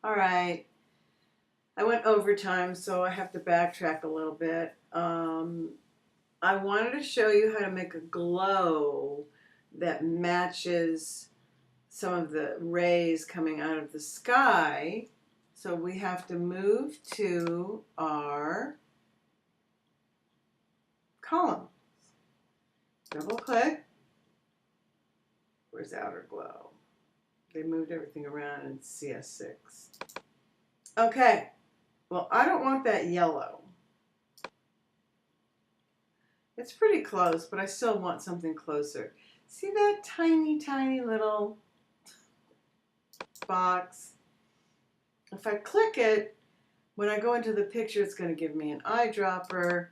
All right. I went overtime, so I have to backtrack a little bit. I wanted to show you how to make a glow that matches some of the rays coming out of the sky. So we have to move to our column. Double click. Where's outer glow? They moved everything around in CS6. Okay. Well, I don't want that yellow. It's pretty close, but I still want something closer. See that tiny, tiny little box? If I click it, when I go into the picture, it's going to give me an eyedropper.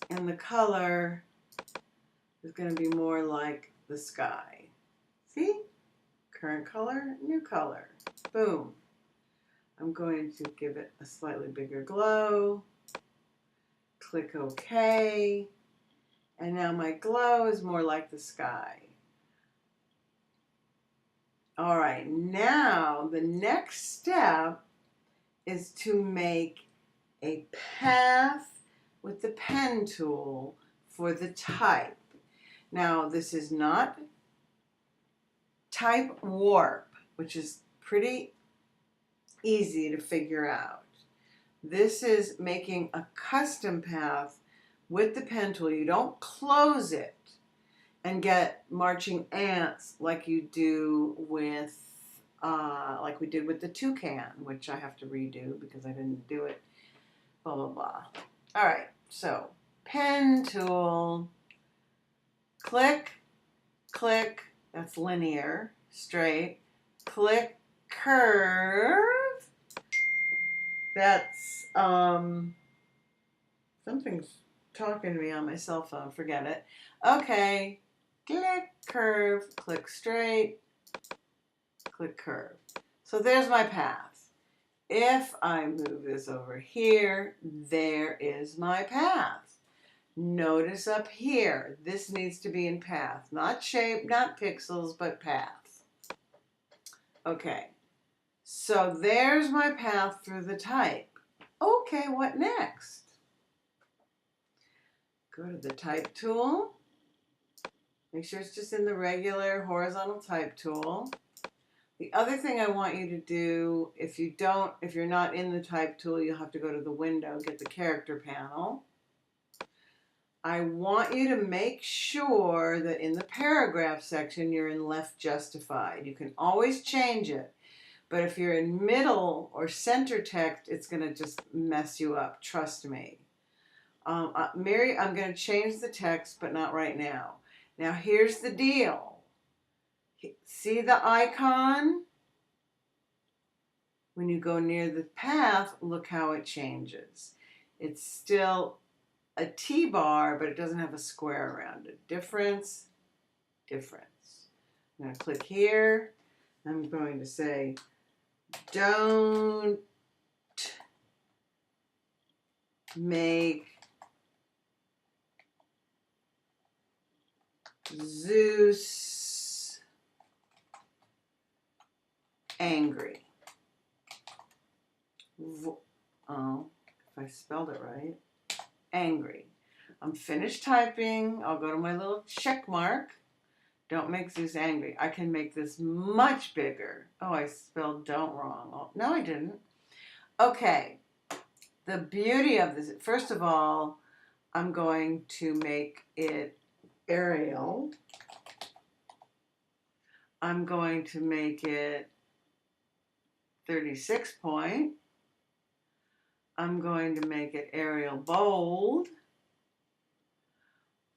And the color is going to be more like the sky. See? Current color, new color. Boom. I'm going to give it a slightly bigger glow. Click OK. And now my glow is more like the sky. All right, now the next step is to make a path with the pen tool for the type. Now, this is not type warp, which is pretty easy to figure out. This is making a custom path with the pen tool. You don't close it and get marching ants like you do with, like we did with the toucan, which I have to redo because I didn't do it, blah, blah, blah. All right, so pen tool, click, click, that's linear, straight, click, curve, that's, something's talking to me on my cell phone, forget it. Okay, click, curve, click straight, click curve. So there's my path. If I move this over here, there is my path. Notice up here, this needs to be in path. Not shape, not pixels, but path. Okay, so there's my path through the type. Okay, what next? Go to the type tool. Make sure it's just in the regular horizontal type tool. The other thing I want you to do, if you're not in the type tool, you'll have to go to the window, get the character panel. I want you to make sure that in the paragraph section, you're in left justified. You can always change it, but if you're in middle or center text, it's going to just mess you up. Trust me. Mary, I'm going to change the text, but not right now. Now, here's the deal. See the icon? When you go near the path, look how it changes. It's still a T-bar, but it doesn't have a square around it. Difference, difference. I'm going to click here. I'm going to say, don't make Zeus angry. Oh, if I spelled it right. Angry. I'm finished typing. I'll go to my little check mark. Don't make Zeus angry. I can make this much bigger. Oh, I spelled don't wrong. Oh, no, I didn't. Okay. The beauty of this, first of all, I'm going to make it Arial. I'm going to make it 36 point. I'm going to make it Arial bold.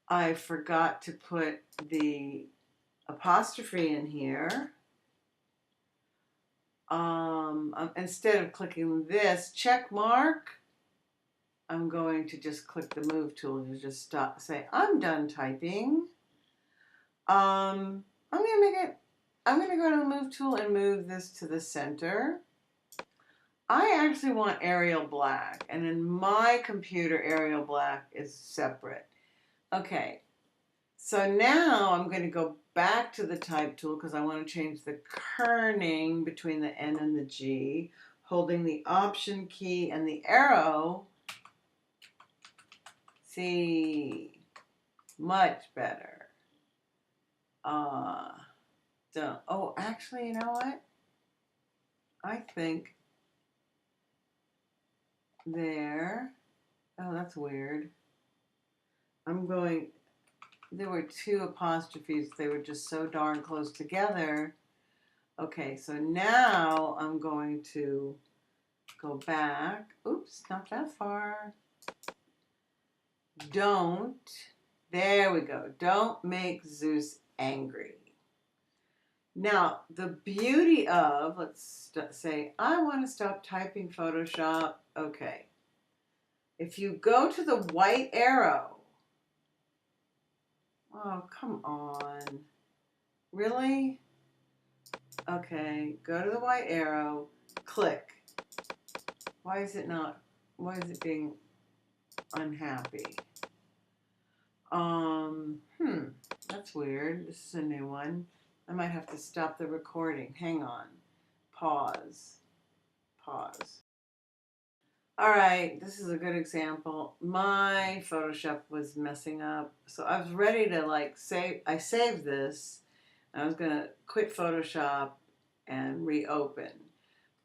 I forgot to put the apostrophe in here. Instead of clicking this check mark, I'm going to just click the move tool to just stop, say, I'm done typing. I'm going to go to the move tool and move this to the center. I actually want Arial black, and in my computer, Arial black is separate. Okay, So now I'm going to go back to the type tool because I want to change the kerning between the N and the G, holding the option key and the arrow. See, much better. Oh, actually, you know what? I think there. Oh, that's weird. There were two apostrophes. They were just so darn close together. Okay, so now I'm going to go back. Oops, not that far. There we go. Don't make Zeus angry. Now, the beauty of, let's say, I want to stop typing Photoshop. Okay. If you go to the white arrow, oh, come on. Really? Okay, go to the white arrow, click. Why is it being unhappy? That's weird. This is a new one. I might have to stop the recording. Hang on. Pause. All right, this is a good example. My Photoshop was messing up. So I was ready to I saved this. I was gonna quit Photoshop and reopen.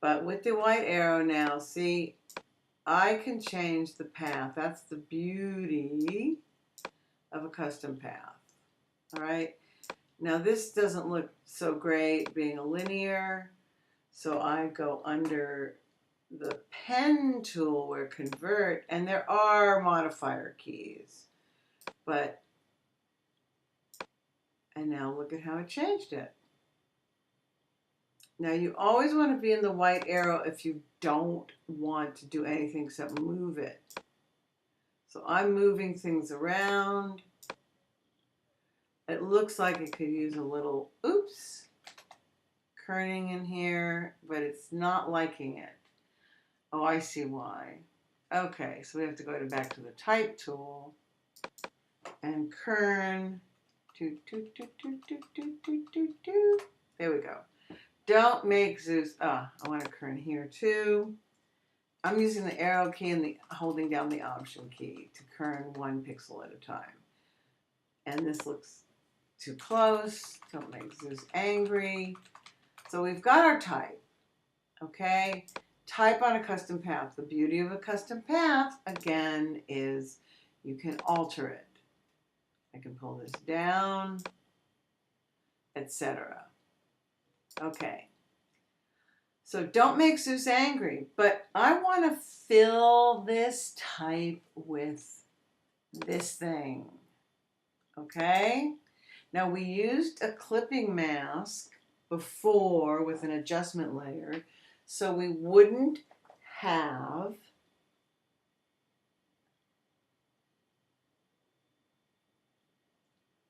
But with the white arrow now, see, I can change the path. That's the beauty of a custom path. All right. Now this doesn't look so great being a linear, so I go under the pen tool where convert, and there are modifier keys, and now look at how it changed it. Now you always want to be in the white arrow if you don't want to do anything except move it. So I'm moving things around. It looks like it could use a little, kerning in here, but it's not liking it. Oh, I see why. Okay, so we have to go back to the type tool and kern. There we go. Don't make Zeus. I want to kern here too. I'm using the arrow key and holding down the option key to kern 1 pixel at a time. And this looks too close. Don't make Zeus angry. So we've got our type. Okay. Type on a custom path. The beauty of a custom path, again, is you can alter it. I can pull this down, etc. Okay. So don't make Zeus angry, but I want to fill this type with this thing. Okay? Now we used a clipping mask before with an adjustment layer, so we wouldn't have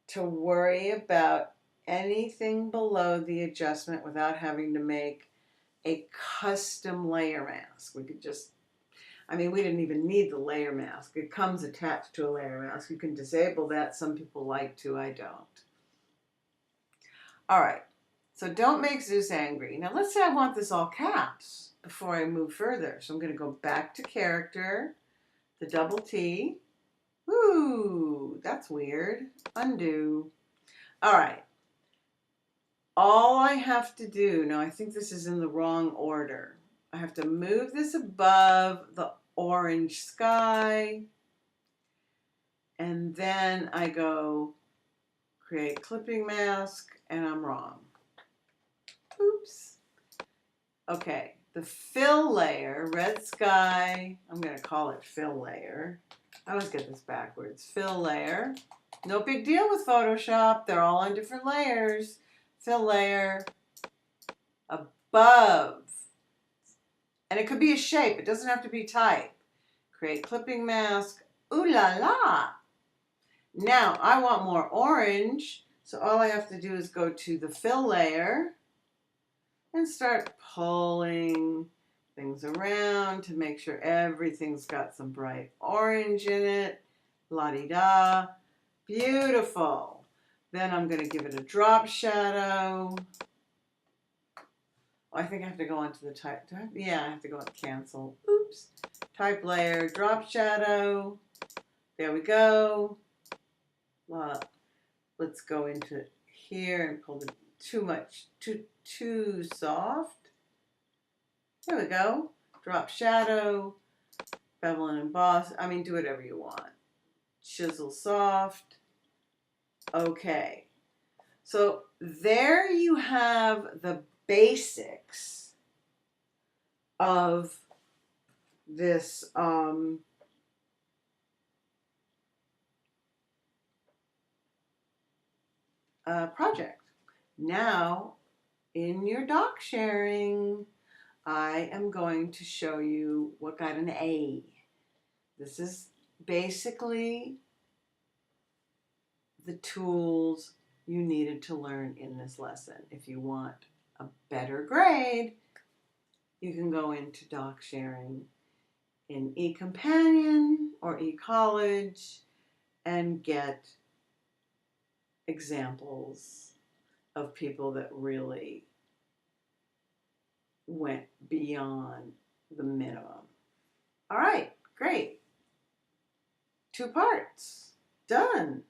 to worry about anything below the adjustment without having to make a custom layer mask. We could just, we didn't even need the layer mask. It comes attached to a layer mask. You can disable that. Some people like to, I don't. All right, so don't make Zeus angry. Now let's say I want this all caps before I move further. So I'm going to go back to character, the double T. Ooh, that's weird. Undo. All right. All I have to do, now I think this is in the wrong order. I have to move this above the orange sky. And then I go create clipping mask, and I'm wrong. Oops. Okay, the fill layer, red sky, I'm going to call it fill layer. I always get this backwards. Fill layer. No big deal with Photoshop. They're all on different layers. Fill layer above. And it could be a shape. It doesn't have to be type. Create clipping mask. Ooh la la. Now, I want more orange. So all I have to do is go to the fill layer and start pulling things around to make sure everything's got some bright orange in it. La-di-da. Beautiful. Then I'm going to give it a drop shadow. Oh, I think I have to go onto the type. Yeah, I have to go on cancel. Oops. Type layer, drop shadow. There we go. Let's go into here and pull the too soft. There we go. Drop shadow, bevel and emboss. I mean, do whatever you want. Chisel soft. Okay. So there you have the basics of this project. Now, in your doc sharing, I am going to show you what got an A. This is basically the tools you needed to learn in this lesson. If you want a better grade, you can go into doc sharing in eCompanion or eCollege and get examples of people that really went beyond the minimum. All right, great. 2 parts. Done.